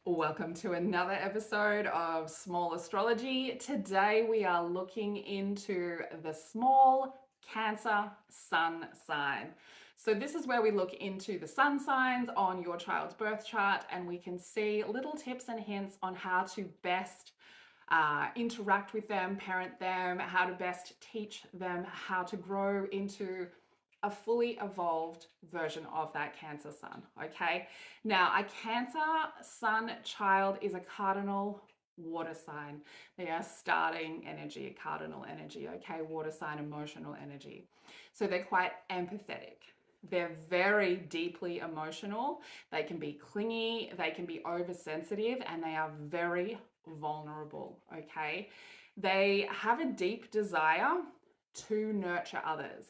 Welcome to another episode of Small Astrology. Today we are looking into the small Cancer sun sign. So this is where we look into the sun signs on your child's birth chart and we can see little tips and hints on how to best interact with them, parent them, how to best teach them how to grow into a fully evolved version of that Cancer sun. Okay, now a Cancer sun child is a cardinal water sign. They are starting energy, a cardinal energy. Okay, water sign, emotional energy. So they're quite empathetic. They're very deeply emotional. They can be clingy, they can be oversensitive, and they are very vulnerable. Okay, they have a deep desire to nurture others,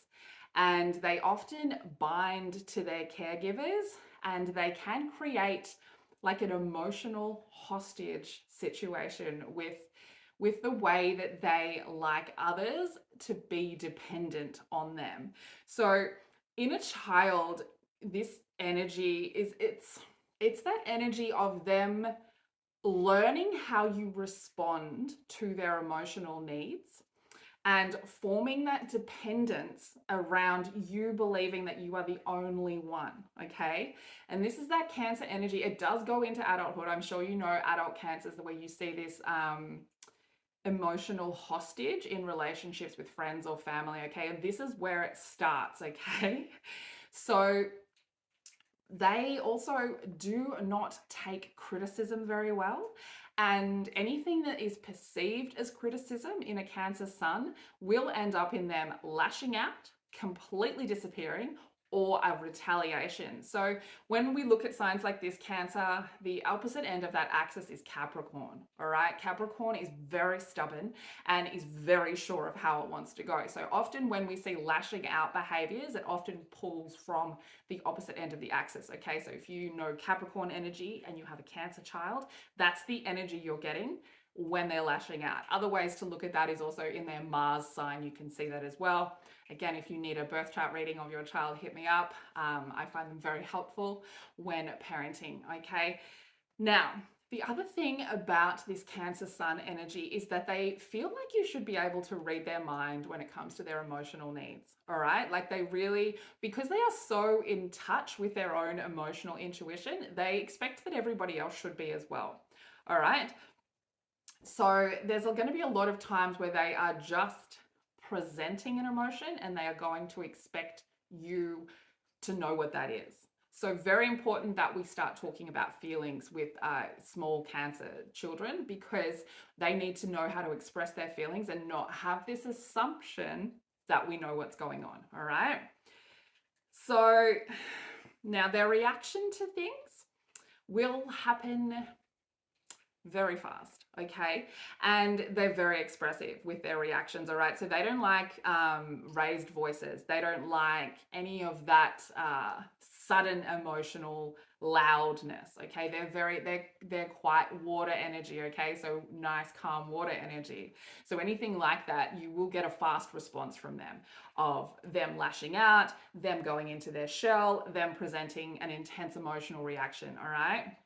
and they often bind to their caregivers, and they can create like an emotional hostage situation with the way that they like others to be dependent on them. So in a child, this energy is it's that energy of them learning how you respond to their emotional needs and forming that dependence around you believing that you are the only one. Okay, and this is that Cancer energy. It does go into adulthood. I'm sure you know adult Cancers, the way you see this emotional hostage in relationships with friends or family. Okay, and this is where it starts. Okay, so they also do not take criticism very well. And anything that is perceived as criticism in a Cancer sun will end up in them lashing out, completely disappearing, or a retaliation. So when we look at signs like this, Cancer, the opposite end of that axis is Capricorn. All right, Capricorn is very stubborn and is very sure of how it wants to go. So often when we see lashing out behaviors, it often pulls from the opposite end of the axis. Okay, so if you know Capricorn energy and you have a Cancer child, that's the energy you're getting when they're lashing out. Other ways to look at that is also in their Mars sign. You can see that as well. Again, if you need a birth chart reading of your child, hit me up. I find them very helpful when parenting. Okay, now the other thing about this Cancer sun energy is that they feel like you should be able to read their mind when it comes to their emotional needs. All right, like they really, because they are so in touch with their own emotional intuition, they expect that everybody else should be as well. All right, so there's going to be a lot of times where they are just presenting an emotion and they are going to expect you to know what that is. So very important that we start talking about feelings with small Cancer children, because they need to know how to express their feelings and not have this assumption that we know what's going on. All right. So now their reaction to things will happen very fast. Okay, and they're very expressive with their reactions. All right, so they don't like raised voices, they don't like any of that sudden emotional loudness. Okay, they're quite water energy. Okay, so nice calm water energy. So anything like that, you will get a fast response from them, of them lashing out, them going into their shell, them presenting an intense emotional reaction. All right,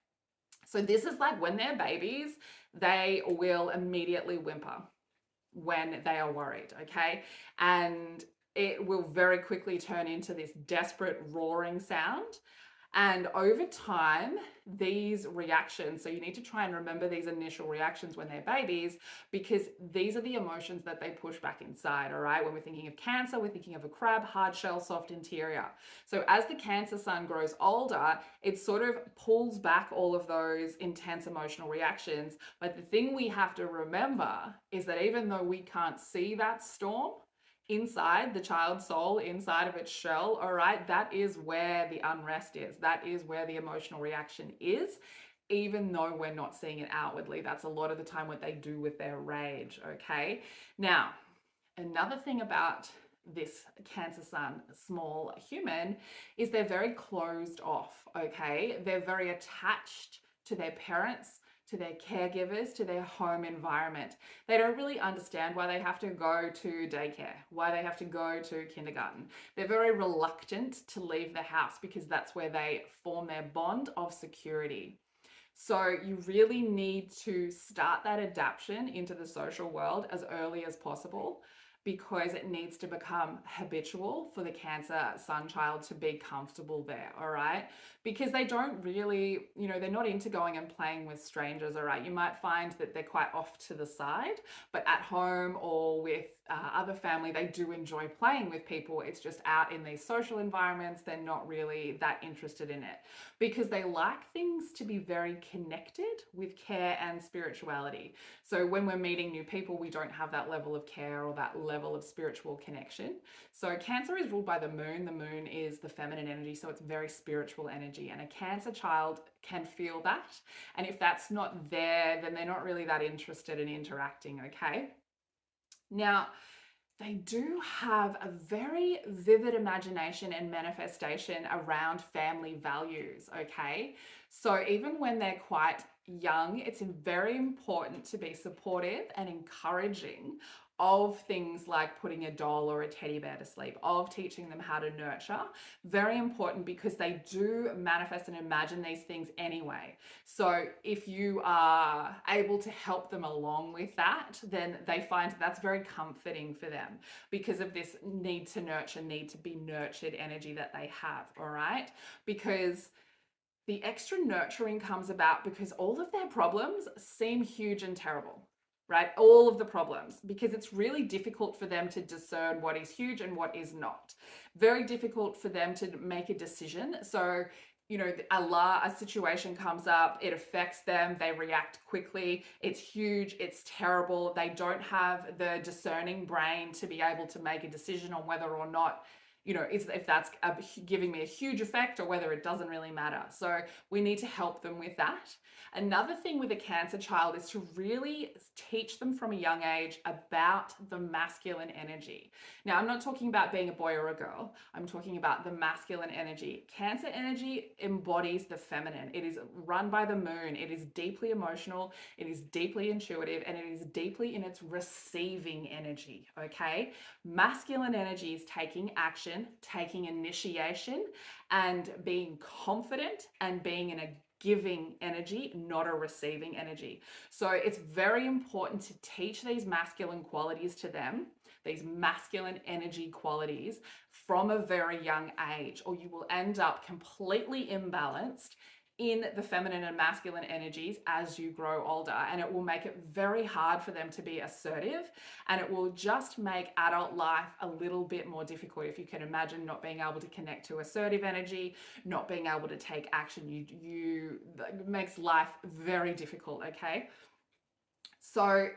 so this is like when they're babies, they will immediately whimper when they are worried, okay? And it will very quickly turn into this desperate roaring sound. And over time, these reactions, so you need to try and remember these initial reactions when they're babies, because these are the emotions that they push back inside, all right? When we're thinking of Cancer, we're thinking of a crab, hard shell, soft interior. So as the Cancer sun grows older, it sort of pulls back all of those intense emotional reactions. But the thing we have to remember is that even though we can't see that storm, inside the child's soul, inside of its shell, all right, that is where the unrest is. That is where the emotional reaction is, even though we're not seeing it outwardly. That's a lot of the time what they do with their rage. Okay, now another thing about this Cancer sun small human is they're very closed off. Okay, they're very attached to their parents, to their caregivers, to their home environment. They don't really understand why they have to go to daycare, why they have to go to kindergarten. They're very reluctant to leave the house because that's where they form their bond of security. So you really need to start that adaptation into the social world as early as possible, because it needs to become habitual for the Cancer sun child to be comfortable there, all right? Because they don't really, they're not into going and playing with strangers, all right? You might find that they're quite off to the side, but at home or with other family, they do enjoy playing with people. It's just out in these social environments, they're not really that interested in it, because they like things to be very connected with care and spirituality. So when we're meeting new people, we don't have that level of care or that level of spiritual connection. So Cancer is ruled by the moon. The moon is the feminine energy, so it's very spiritual energy. And a Cancer child can feel that. And if that's not there, then they're not really that interested in interacting, okay? Now, they do have a very vivid imagination and manifestation around family values, okay? So even when they're quite young, it's very important to be supportive and encouraging of things like putting a doll or a teddy bear to sleep, of teaching them how to nurture. Very important, because they do manifest and imagine these things anyway. So if you are able to help them along with that, then they find that's very comforting for them, because of this need to nurture, need to be nurtured energy that they have, all right? Because the extra nurturing comes about because all of their problems seem huge and terrible, right? All of the problems, because it's really difficult for them to discern what is huge and what is not. Very difficult for them to make a decision. So, a situation comes up, it affects them, they react quickly, it's huge, it's terrible. They don't have the discerning brain to be able to make a decision on whether or not if that's giving me a huge effect or whether it doesn't really matter. So we need to help them with that. Another thing with a Cancer child is to really teach them from a young age about the masculine energy. Now, I'm not talking about being a boy or a girl. I'm talking about the masculine energy. Cancer energy embodies the feminine. It is run by the moon. It is deeply emotional. It is deeply intuitive, and it is deeply in its receiving energy, okay? Masculine energy is taking action, taking initiation, and being confident and being in a giving energy, not a receiving energy. So it's very important to teach these masculine qualities to them, these masculine energy qualities, from a very young age, or you will end up completely imbalanced in the feminine and masculine energies as you grow older, and it will make it very hard for them to be assertive, and it will just make adult life a little bit more difficult. If you can imagine not being able to connect to assertive energy, not being able to take action, it makes life very difficult, okay? So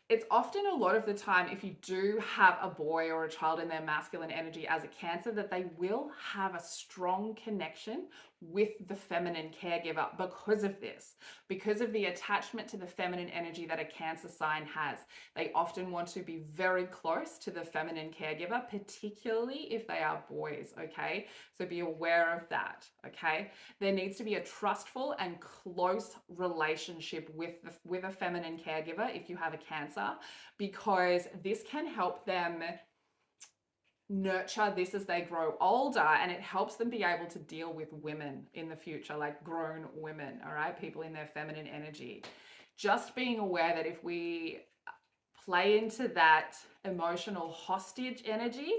it's often, a lot of the time, if you do have a boy or a child in their masculine energy as a Cancer, that they will have a strong connection with the feminine caregiver because of this, because of the attachment to the feminine energy that a Cancer sign has. They often want to be very close to the feminine caregiver, particularly if they are boys, okay? So be aware of that, okay? There needs to be a trustful and close relationship with a feminine caregiver if you have a Cancer, because this can help them nurture this as they grow older, and it helps them be able to deal with women in the future, like grown women, all right? People in their feminine energy. Just being aware that if we play into that emotional hostage energy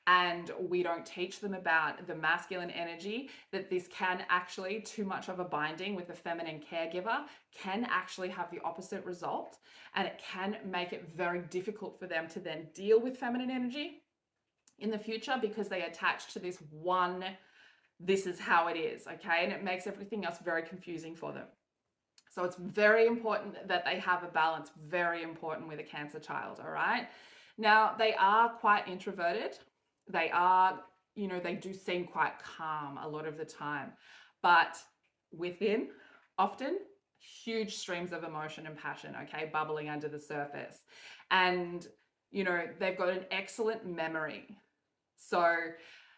and we don't teach them about the masculine energy, that this can actually, too much of a binding with the feminine caregiver can actually have the opposite result, and it can make it very difficult for them to then deal with feminine energy in the future, because they attach to this one, this is how it is, okay? And it makes everything else very confusing for them. So it's very important that they have a balance, very important with a Cancer child, all right? Now, they are quite introverted. They are, they do seem quite calm a lot of the time, but within, often, huge streams of emotion and passion, okay, bubbling under the surface. And, they've got an excellent memory. So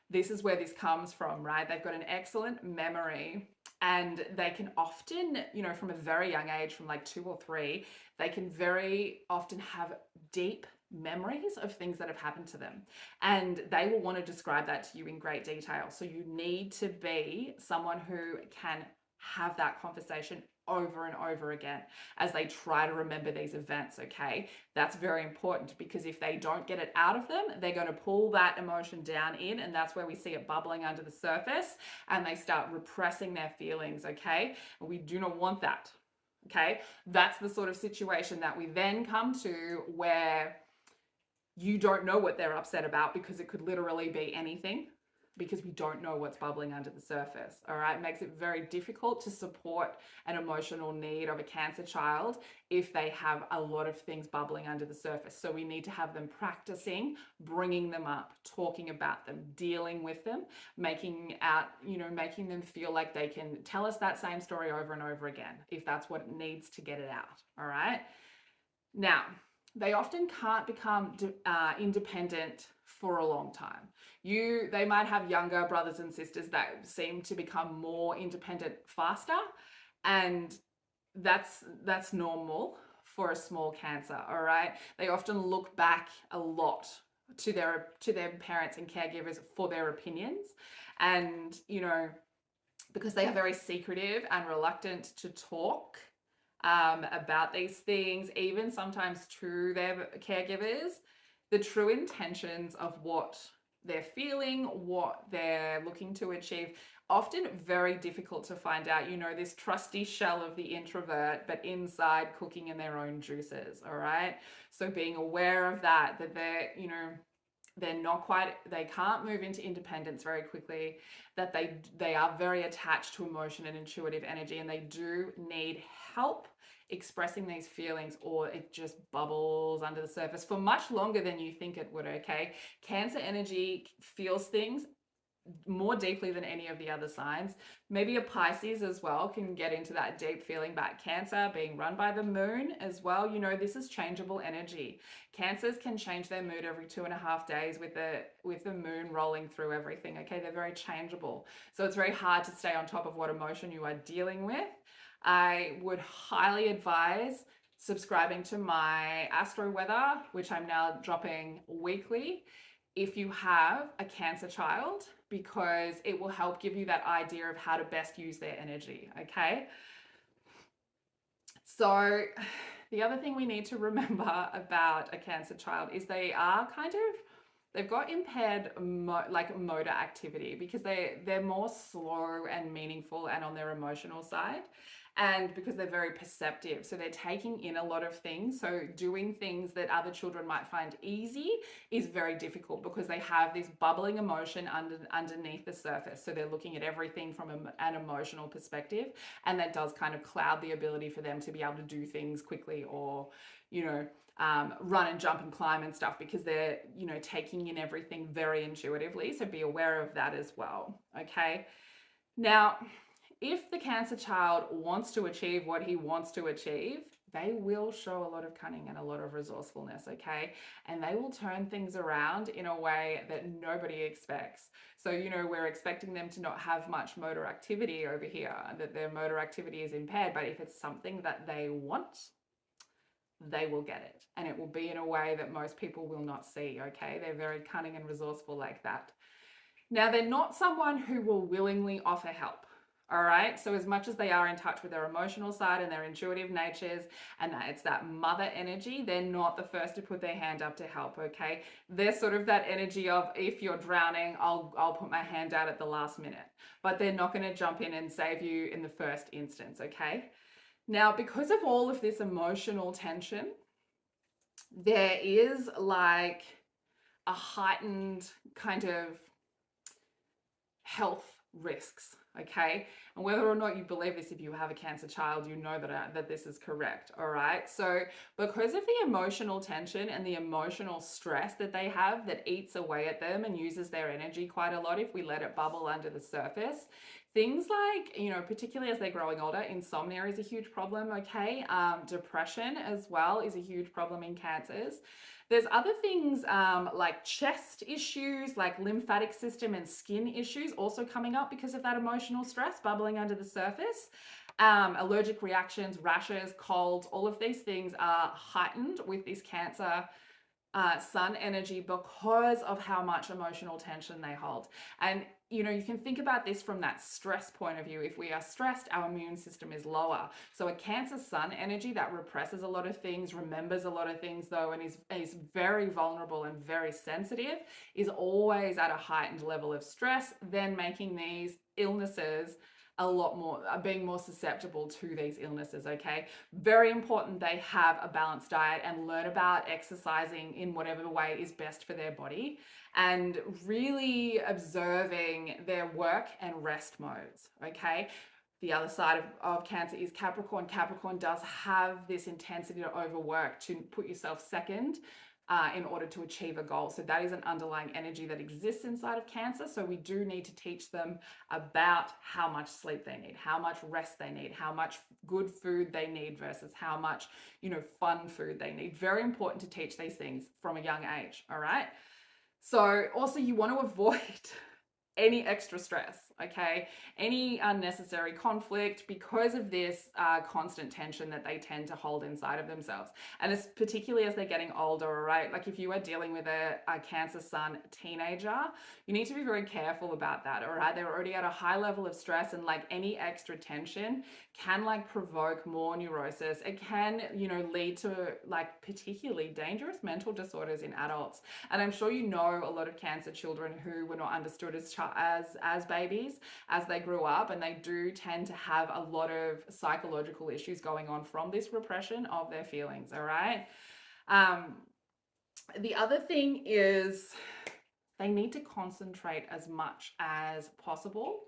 this is where this comes from, right? They've got an excellent memory, and they can often, from a very young age, from like 2 or 3, they can very often have deep memories of things that have happened to them, and they will want to describe that to you in great detail. So you need to be someone who can have that conversation over and over again as they try to remember these events, okay? That's very important, because if they don't get it out of them, they're going to pull that emotion down in, and that's where we see it bubbling under the surface, and they start repressing their feelings, okay? And we do not want that, okay? That's the sort of situation that we then come to where you don't know what they're upset about, because it could literally be anything, because we don't know what's bubbling under the surface. All right, it makes it very difficult to support an emotional need of a Cancer child if they have a lot of things bubbling under the surface. So we need to have them practicing bringing them up, talking about them, dealing with them, making them feel like they can tell us that same story over and over again if that's what it needs to get it out. All right, now they often can't become independent for a long time. They might have younger brothers and sisters that seem to become more independent faster, and that's normal for a small Cancer. All right, they often look back a lot to their parents and caregivers for their opinions, and because they are very secretive and reluctant to talk about these things, even sometimes to their caregivers, the true intentions of what they're feeling, what they're looking to achieve, often very difficult to find out. This trusty shell of the introvert, but inside cooking in their own juices. All right, so being aware of that they can't move into independence very quickly, that they are very attached to emotion and intuitive energy, and they do need help expressing these feelings, or it just bubbles under the surface for much longer than you think it would, okay? Cancer energy feels things more deeply than any of the other signs. Maybe a Pisces as well can get into that deep feeling, but Cancer being run by the moon as well, this is changeable energy. Cancers can change their mood every 2.5 days with the moon rolling through everything, okay? They're very changeable. So it's very hard to stay on top of what emotion you are dealing with. I would highly advise subscribing to my Astro Weather, which I'm now dropping weekly, if you have a Cancer child, because it will help give you that idea of how to best use their energy, okay? So the other thing we need to remember about a Cancer child is they've got impaired motor activity, because they're more slow and meaningful and on their emotional side, and because they're very perceptive, so they're taking in a lot of things. So doing things that other children might find easy is very difficult, because they have this bubbling emotion underneath the surface. So they're looking at everything from an emotional perspective, and that does kind of cloud the ability for them to be able to do things quickly, or run and jump and climb and stuff, because they're taking in everything very intuitively. So be aware of that as well, okay? Now, if the Cancer child wants to achieve what he wants to achieve, they will show a lot of cunning and a lot of resourcefulness, okay? And they will turn things around in a way that nobody expects. So, we're expecting them to not have much motor activity over here, that their motor activity is impaired, but if it's something that they want, they will get it. And it will be in a way that most people will not see, okay? They're very cunning and resourceful like that. Now, they're not someone who will willingly offer help. All right, so as much as they are in touch with their emotional side and their intuitive natures, and it's that mother energy, they're not the first to put their hand up to help, okay? They're sort of that energy of, if you're drowning, I'll put my hand out at the last minute. But they're not going to jump in and save you in the first instance, okay? Now, because of all of this emotional tension, there is like a heightened kind of health risks, okay? And whether or not you believe this, if you have a Cancer child, you know that this is correct, all right? So because of the emotional tension and the emotional stress that they have that eats away at them and uses their energy quite a lot if we let it bubble under the surface, things like, particularly as they're growing older, insomnia is a huge problem, okay? Depression as well is a huge problem in Cancers. There's other things like chest issues, like lymphatic system and skin issues also coming up because of that emotional stress bubbling under the surface. Allergic reactions, rashes, colds, all of these things are heightened with this Cancer sun energy because of how much emotional tension they hold. And you can think about this from that stress point of view. If we are stressed, our immune system is lower. So a Cancer Sun energy that represses a lot of things, remembers a lot of things though, and is very vulnerable and very sensitive, is always at a heightened level of stress, then making these illnesses a lot more, being more susceptible to these illnesses, okay? Very important they have a balanced diet and learn about exercising in whatever way is best for their body, and really observing their work and rest modes, okay? The other side of Cancer is Capricorn. Capricorn does have this intensity to overwork, to put yourself second in order to achieve a goal. So that is an underlying energy that exists inside of Cancer. So we do need to teach them about how much sleep they need, how much rest they need, how much good food they need versus how much, fun food they need. Very important to teach these things from a young age, all right? So also you want to avoid any extra stress, okay? Any unnecessary conflict because of this constant tension that they tend to hold inside of themselves. And it's particularly as they're getting older, right? Like if you are dealing with a Cancer Sun teenager, you need to be very careful about that, all right? They're already at a high level of stress, and like any extra tension can like provoke more neurosis. It can, lead to like particularly dangerous mental disorders in adults. And I'm sure you know a lot of Cancer children who were not understood as babies as they grew up, and they do tend to have a lot of psychological issues going on from this repression of their feelings, all right? The other thing is they need to concentrate as much as possible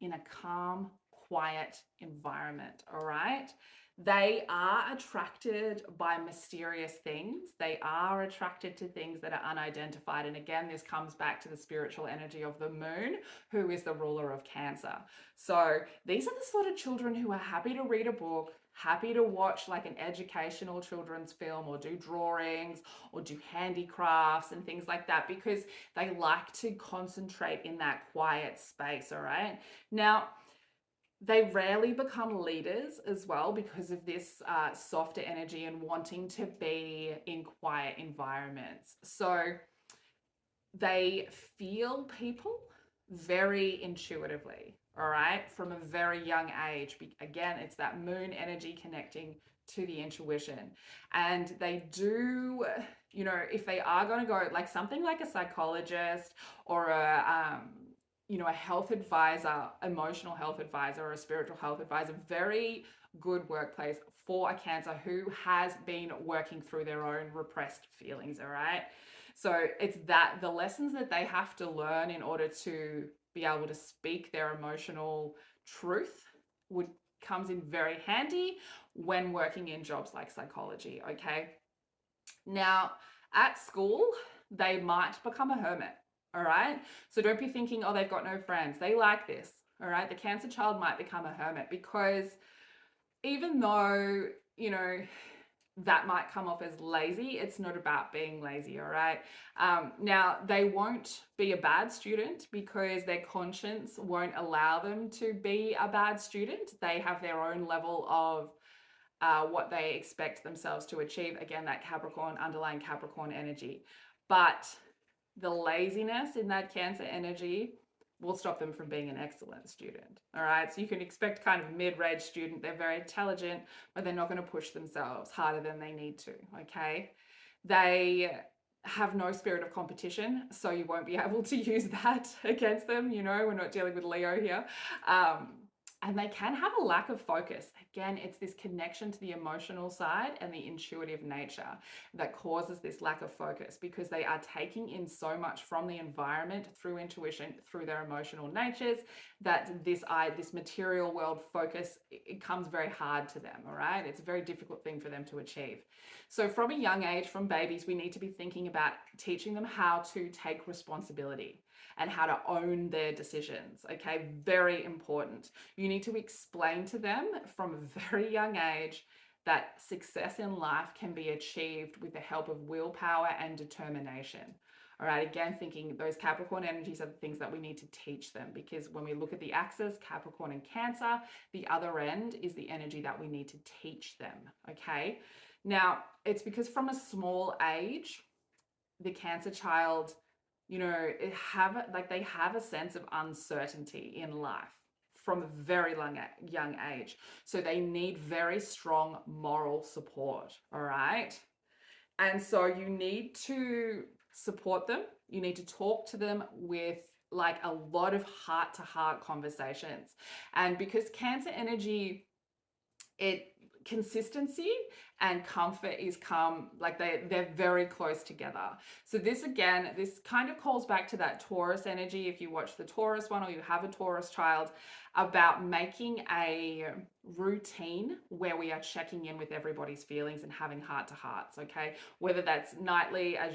in a calm, quiet environment, all right? They are attracted by mysterious things. They are attracted to things that are unidentified. And again, this comes back to the spiritual energy of the moon, who is the ruler of Cancer. So these are the sort of children who are happy to read a book, happy to watch like an educational children's film, or do drawings, or do handicrafts and things like that, because they like to concentrate in that quiet space, all right? Now, they rarely become leaders as well because of this softer energy and wanting to be in quiet environments. So they feel people very intuitively, all right, from a very young age. Again, it's that moon energy connecting to the intuition. And they do, if they are going to go like something like a psychologist or a health advisor, emotional health advisor, or a spiritual health advisor, very good workplace for a Cancer who has been working through their own repressed feelings, all right? So it's that the lessons that they have to learn in order to be able to speak their emotional truth comes in very handy when working in jobs like psychology, okay? Now, at school, they might become a hermit, all right? So don't be thinking, oh, they've got no friends. They like this, all right? The Cancer child might become a hermit because even though, that might come off as lazy, it's not about being lazy, all right? Now, they won't be a bad student because their conscience won't allow them to be a bad student. They have their own level of what they expect themselves to achieve. Again, that Capricorn, underlying Capricorn energy. But the laziness in that Cancer energy will stop them from being an excellent student, all right? So you can expect kind of mid-range student. They're very intelligent, but they're not going to push themselves harder than they need to, okay? They have no spirit of competition, so you won't be able to use that against them. We're not dealing with Leo here. And they can have a lack of focus. Again, it's this connection to the emotional side and the intuitive nature that causes this lack of focus, because they are taking in so much from the environment through intuition, through their emotional natures, that this material world focus, it comes very hard to them, all right? It's a very difficult thing for them to achieve. So from a young age, from babies, we need to be thinking about teaching them how to take responsibility and how to own their decisions, okay? Very important. You need to explain to them from a very young age that success in life can be achieved with the help of willpower and determination. All right, again, thinking those Capricorn energies are the things that we need to teach them, because when we look at the axis, Capricorn and Cancer, the other end is the energy that we need to teach them, okay? Now, it's because from a small age, the Cancer child they have a sense of uncertainty in life from a very young age. So they need very strong moral support, all right? And so you need to support them. You need to talk to them with like a lot of heart to heart conversations. And because Cancer energy, it consistency and comfort is they're very close together. So this kind of calls back to that Taurus energy. If you watch the Taurus one or you have a Taurus child, about making a routine where we are checking in with everybody's feelings and having heart to hearts, okay? Whether that's nightly as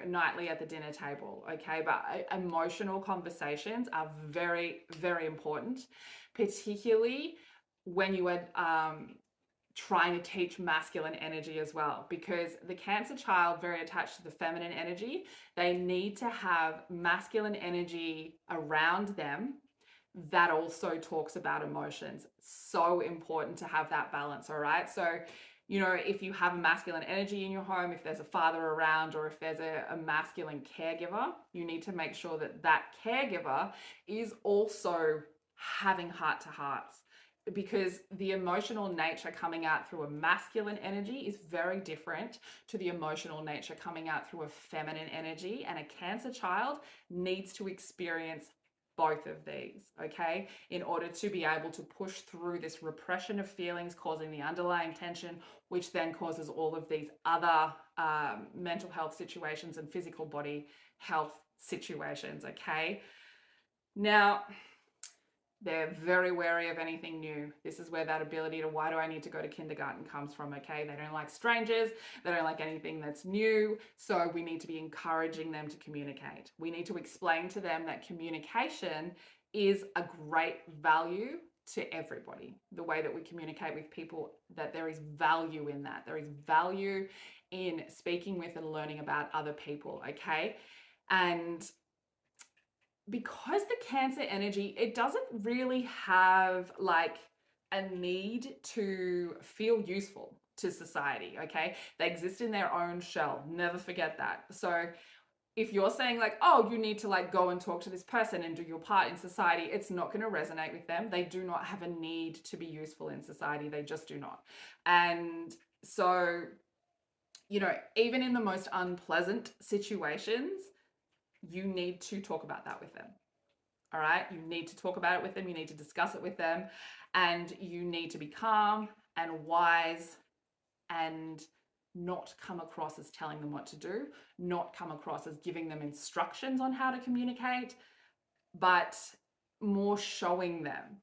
nightly at the dinner table, okay? But emotional conversations are very, very important, particularly when you are trying to teach masculine energy as well, because the Cancer child, very attached to the feminine energy, they need to have masculine energy around them that also talks about emotions. So important to have that balance, all right? So, if you have a masculine energy in your home, if there's a father around, or if there's a masculine caregiver, you need to make sure that that caregiver is also having heart to hearts, because the emotional nature coming out through a masculine energy is very different to the emotional nature coming out through a feminine energy. And a Cancer child needs to experience both of these, okay, in order to be able to push through this repression of feelings, causing the underlying tension, which then causes all of these other mental health situations and physical body health situations, okay? Now, they're very wary of anything new. This is where that ability to, why do I need to go to kindergarten, comes from, okay? They don't like strangers. They don't like anything that's new. So we need to be encouraging them to communicate. We need to explain to them that communication is a great value to everybody. The way that we communicate with people, that there is value in that. There is value in speaking with and learning about other people, okay? And because the Cancer energy, it doesn't really have like a need to feel useful to society, okay? They exist in their own shell. Never forget that. So if you're saying like, oh, you need to like go and talk to this person and do your part in society, it's not going to resonate with them. They do not have a need to be useful in society. They just do not. And so, even in the most unpleasant situations, you need to talk about that with them. All right, you need to talk about it with them, you need to discuss it with them, and you need to be calm and wise and not come across as telling them what to do, not come across as giving them instructions on how to communicate, but more showing them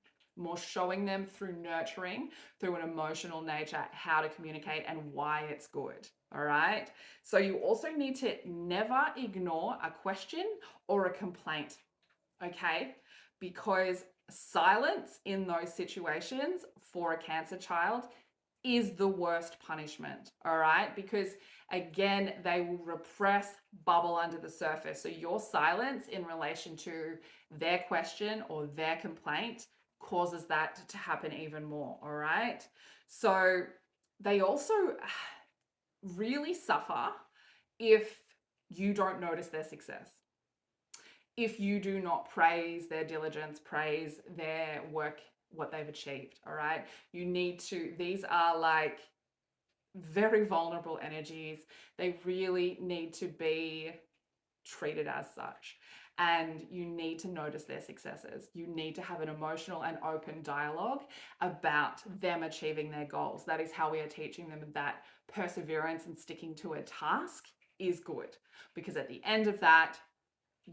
through nurturing, through an emotional nature, how to communicate and why it's good. All right. So you also need to never ignore a question or a complaint. Okay. Because silence in those situations for a Cancer child is the worst punishment. All right. Because again, they will repress, bubble under the surface. So your silence in relation to their question or their complaint causes that to happen even more. All right. So they also really suffer if you don't notice their success. If you do not praise their diligence, praise their work, what they've achieved. All right. These are like very vulnerable energies. They really need to be treated as such. And you need to notice their successes. You need to have an emotional and open dialogue about them achieving their goals. That is how we are teaching them that perseverance and sticking to a task is good. Because at the end of that,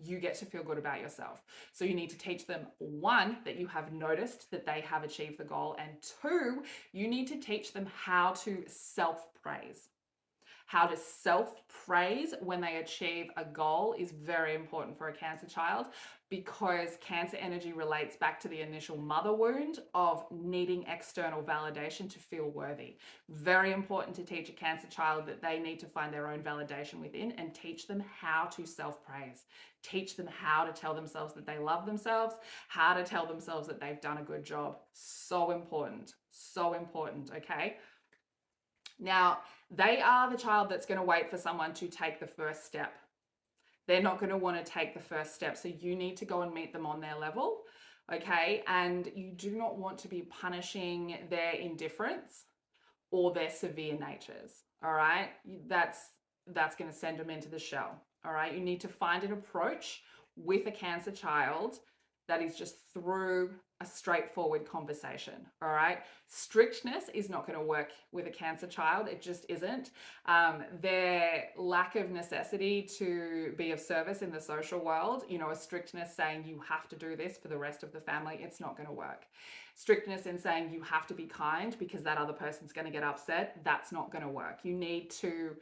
you get to feel good about yourself. So you need to teach them, one, that you have noticed that they have achieved the goal, and two, you need to teach them how to self-praise. How to self-praise when they achieve a goal is very important for a Cancer child, because Cancer energy relates back to the initial mother wound of needing external validation to feel worthy. Very important to teach a Cancer child that they need to find their own validation within, and teach them how to self-praise. Teach them how to tell themselves that they love themselves, how to tell themselves that they've done a good job. So important, okay? Now, they are the child that's going to wait for someone to take the first step. they're not going to want to take the first step. So you need to go and meet them on their level. Okay. And you do not want to be punishing their indifference or their severe natures. All right. That's going to send them into the shell. All right. You need to find an approach with a Cancer child that is just through a straightforward conversation. All right. Strictness is not going to work with a Cancer child. It just isn't. Their lack of necessity to be of service in the social world, a strictness saying you have to do this for the rest of the family, it's not going to work. Strictness in saying you have to be kind because that other person's going to get upset, that's not going to work. You need to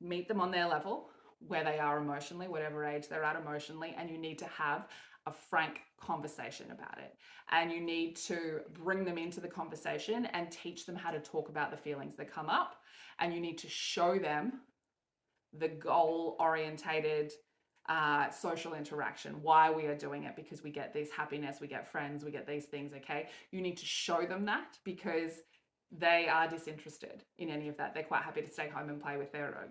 meet them on their level, where they are emotionally, whatever age they're at emotionally, and you need to have a frank conversation about it. And you need to bring them into the conversation and teach them how to talk about the feelings that come up. And you need to show them the goal-orientated social interaction, why we are doing it, because we get this happiness, we get friends, we get these things, okay? You need to show them that because they are disinterested in any of that. They're quite happy to stay home and play with their,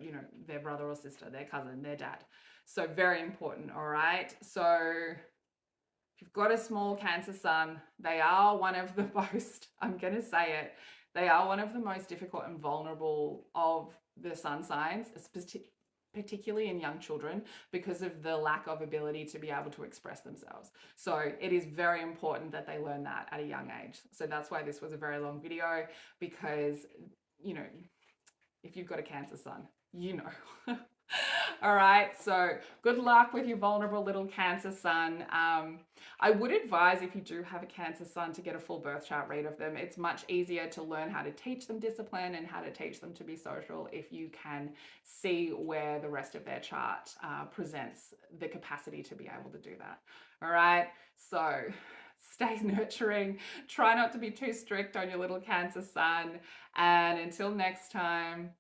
their brother or sister, their cousin, their dad. So very important, all right? So if you've got a small Cancer sun, they are one of the most, I'm going to say it, they are one of the most difficult and vulnerable of the sun signs, particularly in young children, because of the lack of ability to be able to express themselves. So it is very important that they learn that at a young age. So that's why this was a very long video, because, if you've got a Cancer sun, All right, so good luck with your vulnerable little Cancer sun. I would advise, if you do have a Cancer sun, to get a full birth chart read of them. It's much easier to learn how to teach them discipline and how to teach them to be social if you can see where the rest of their chart presents the capacity to be able to do that. All right, so stay nurturing. Try not to be too strict on your little Cancer sun. And until next time,